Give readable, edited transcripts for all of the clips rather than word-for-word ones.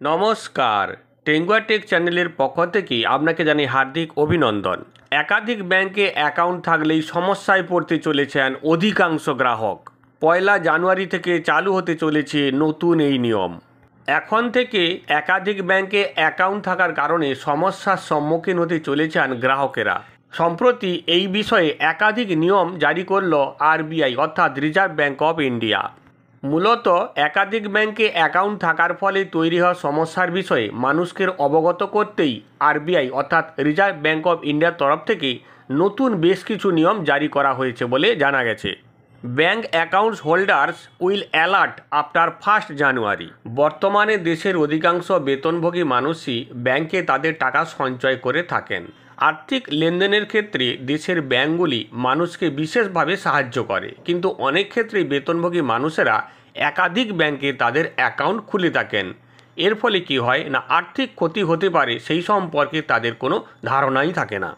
নমস্কার, টেঙ্গুয়া টেক চ্যানেলের পক্ষ থেকে আপনাকে জানাই হার্দিক অভিনন্দন। একাধিক ব্যাংকে অ্যাকাউন্ট থাকলেই সমস্যায় পড়তে চলেছেন অধিকাংশ গ্রাহক। 1 জানুয়ারি থেকে চালু হতে চলেছে নতুন এই নিয়ম। এখন থেকে একাধিক ব্যাংকে অ্যাকাউন্ট থাকার কারণে সমস্যার সম্মুখীন হতে চলেছেন গ্রাহকেরা। সম্প্রতি এই বিষয়ে একাধিক নিয়ম জারি করল আরবিআই অর্থাৎ রিজার্ভ ব্যাঙ্ক অফ ইন্ডিয়া। মূলত একাধিক ব্যাংকে অ্যাকাউন্ট থাকার ফলে তৈরি হওয়া সমস্যার বিষয়ে মানুষকে অবগত করতেই আরবিআই অর্থাৎ রিজার্ভ ব্যাঙ্ক অফ ইন্ডিয়ার তরফ থেকে নতুন বেশ কিছু নিয়ম জারি করা হয়েছে বলে জানা গেছে। Bank accounts holders will alert after 1 জানুয়ারি। বর্তমানে দেশের অধিকাংশ বেতনভোগী মানুষই ব্যাংকে তাদের টাকা সঞ্চয় করে থাকেন। আর্থিক লেনদেনের ক্ষেত্রে দেশের ব্যাংকগুলি মানুষকে বিশেষভাবে সাহায্য করে, কিন্তু অনেক ক্ষেত্রেই বেতনভোগী মানুষেরা একাধিক ব্যাংকে তাদের অ্যাকাউন্ট খুলে থাকেন। এর ফলে কি হয় না, আর্থিক ক্ষতি হতে পারে সেই সম্পর্কে তাদের কোনো ধারণাই থাকে না।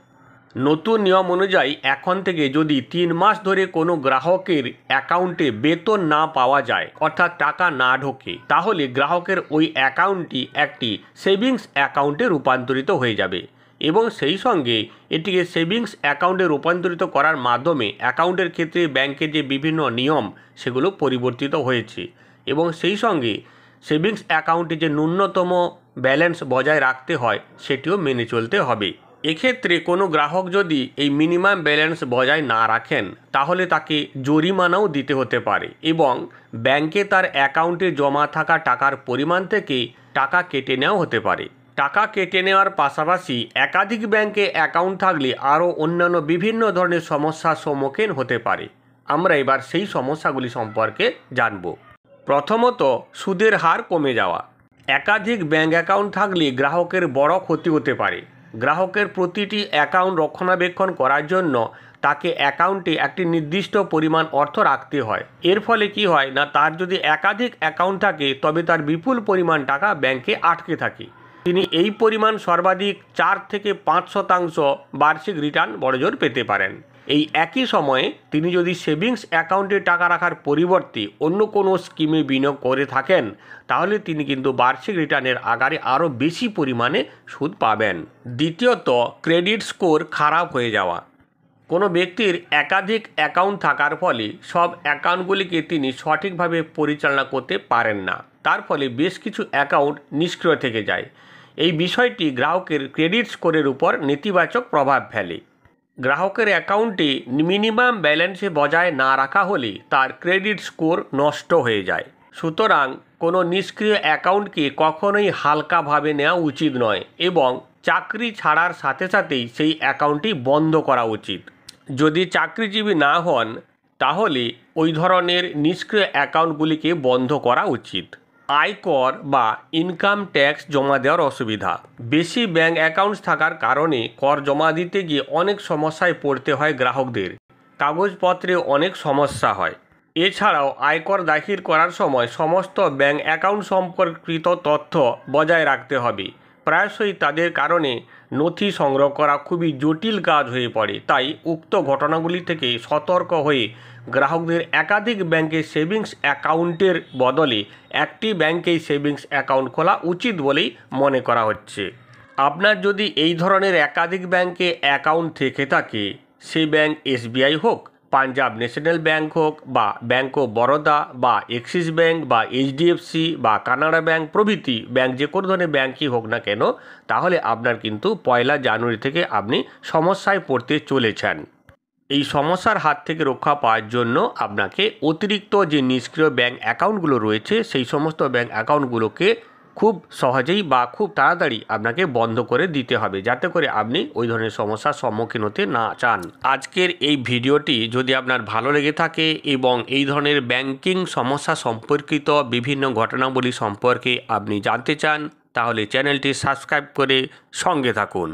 নতুন নিয়ম অনুযায়ী এখন থেকে যদি 3 মাস ধরে কোনো গ্রাহকের অ্যাকাউন্টে বেতন না পাওয়া যায় অর্থাৎ টাকা না ঢোকে, তাহলে গ্রাহকের ওই অ্যাকাউন্টটি একটি সেভিংস অ্যাকাউন্টে রূপান্তরিত হয়ে যাবে এবং সেই সঙ্গে এটিকে সেভিংস অ্যাকাউন্টে রূপান্তরিত করার মাধ্যমে অ্যাকাউন্টের ক্ষেত্রে ব্যাংকের যে বিভিন্ন নিয়ম সেগুলো পরিবর্তিত হয়েছে এবং সেই সঙ্গে সেভিংস অ্যাকাউন্টে যে ন্যূনতম ব্যালেন্স বজায় রাখতে হয় সেটিও মেনে চলতে হবে। এক্ষেত্রে কোনো গ্রাহক যদি এই মিনিমাম ব্যালেন্স বজায় না রাখেন তাহলে তাকে জরিমানাও দিতে হতে পারে এবং ব্যাংকে তার অ্যাকাউন্টে জমা থাকা টাকার পরিমাণ থেকে টাকা কেটে নেওয়া হতে পারে। টাকা কেটে নেওয়ার পাশাপাশি একাধিক ব্যাংকে অ্যাকাউন্ট থাকলে আরও অন্যান্য বিভিন্ন ধরনের সমস্যার সম্মুখীন হতে পারে। আমরা এবার সেই সমস্যাগুলি সম্পর্কে জানব। প্রথমত, সুদের হার কমে যাওয়া। একাধিক ব্যাংক অ্যাকাউন্ট থাকলে গ্রাহকের বড় ক্ষতি হতে পারে। গ্রাহকের প্রতিটি অ্যাকাউন্ট রক্ষণাবেক্ষণ করার জন্য তাকে অ্যাকাউন্টে একটি নির্দিষ্ট পরিমাণ অর্থ রাখতে হয়। এর ফলে কি হয় না, তার যদি একাধিক অ্যাকাউন্ট থাকে তবে তার বিপুল পরিমাণ টাকা ব্যাংকে আটকে থাকে। তিনি এই পরিমাণ সর্বাধিক 4 থেকে 5% বার্ষিক রিটার্ন বড়জোর পেতে পারেন। এই একই সময়ে তিনি যদি সেভিংস অ্যাকাউন্টে টাকা রাখার পরিবর্তে অন্য কোনো স্কিমে বিনিয়োগ করে থাকেন তাহলে তিনি কিন্তু বার্ষিক রিটার্নের আকারে আরও বেশি পরিমাণে সুদ পাবেন। দ্বিতীয়ত, ক্রেডিট স্কোর খারাপ হয়ে যাওয়া। কোনো ব্যক্তির একাধিক অ্যাকাউন্ট থাকার ফলে সব অ্যাকাউন্টগুলিকে তিনি সঠিকভাবে পরিচালনা করতে পারেন না, তার ফলে বেশ কিছু অ্যাকাউন্ট নিষ্ক্রিয় থেকে যায়। এই বিষয়টি গ্রাহকের ক্রেডিট স্কোরের উপর নেতিবাচক প্রভাব ফেলে। গ্রাহকের অ্যাকাউন্টে মিনিমাম ব্যালেন্সে বজায় না রাখা হলে তার ক্রেডিট স্কোর নষ্ট হয়ে যায়। সুতরাং কোনো নিষ্ক্রিয় অ্যাকাউন্টকে কখনোই হালকাভাবে নেওয়া উচিত নয় এবং চাকরি ছাড়ার সাথে সাথেই সেই অ্যাকাউন্টটি বন্ধ করা উচিত। যদি চাকরিজীবী না হন তাহলে ওই ধরনের নিষ্ক্রিয় অ্যাকাউন্টগুলিকে বন্ধ করা উচিত। আয়কর বা ইনকাম ট্যাক্স জমা দেওয়ার অসুবিধা। বেশি ব্যাংক অ্যাকাউন্টস থাকার কারণে কর জমা দিতে গিয়ে অনেক সমস্যায় পড়তে হয় গ্রাহকদের। কাগজপত্রে অনেক সমস্যা হয়। এছাড়াও আয়কর দাখিল করার সময় সমস্ত ব্যাংক অ্যাকাউন্ট সম্পর্কিত তথ্য বজায় রাখতে হবে। প্রায়শই তাদের কারণে নথি সংগ্রহ করা খুবই জটিল কাজ হয়ে পড়ে। তাই উক্ত ঘটনাগুলি থেকে সতর্ক হয়ে গ্রাহকদের একাধিক ব্যাংকে সেভিংস অ্যাকাউন্টের বদলে একটি ব্যাংকেই সেভিংস অ্যাকাউন্ট খোলা উচিত বলেই মনে করা হচ্ছে। আপনার যদি এই ধরনের একাধিক ব্যাংকে অ্যাকাউন্ট থেকে থাকে, সেই ব্যাংক এসবিআই হোক, পাঞ্জাব ন্যাশনাল ব্যাংক হোক বা ব্যাঙ্ক অফ বরোদা বা এক্সিস ব্যাংক বা এইচডিএফসি বা কানাড়া ব্যাংক প্রভৃতি ব্যাংক, যে কোনো ধরনের ব্যাংকই হোক না কেন, তাহলে আপনার কিন্তু 1 জানুয়ারি থেকে আপনি সমস্যায় পড়তে চলেছেন। এই সমস্যার হাত থেকে রক্ষা পাওয়ার জন্য আপনাকে অতিরিক্ত যে নিষ্ক্রিয় ব্যাংক অ্যাকাউন্টগুলো রয়েছে সেই সমস্ত ব্যাংক অ্যাকাউন্টগুলোকে খুব সহজেই বা খুব তাড়াতাড়ি আপনাকে বন্ধ করে দিতে হবে, যাতে করে আপনি ওই ধরনের সমস্যার সম্মুখীন হতে না চান। আজকের এই ভিডিওটি যদি আপনার ভালো লেগে থাকে এবং এই ধরনের ব্যাংকিং সমস্যা সম্পর্কিত বিভিন্ন ঘটনাবলী সম্পর্কে আপনি জানতে চান, তাহলে চ্যানেলটি সাবস্ক্রাইব করে সঙ্গে থাকুন।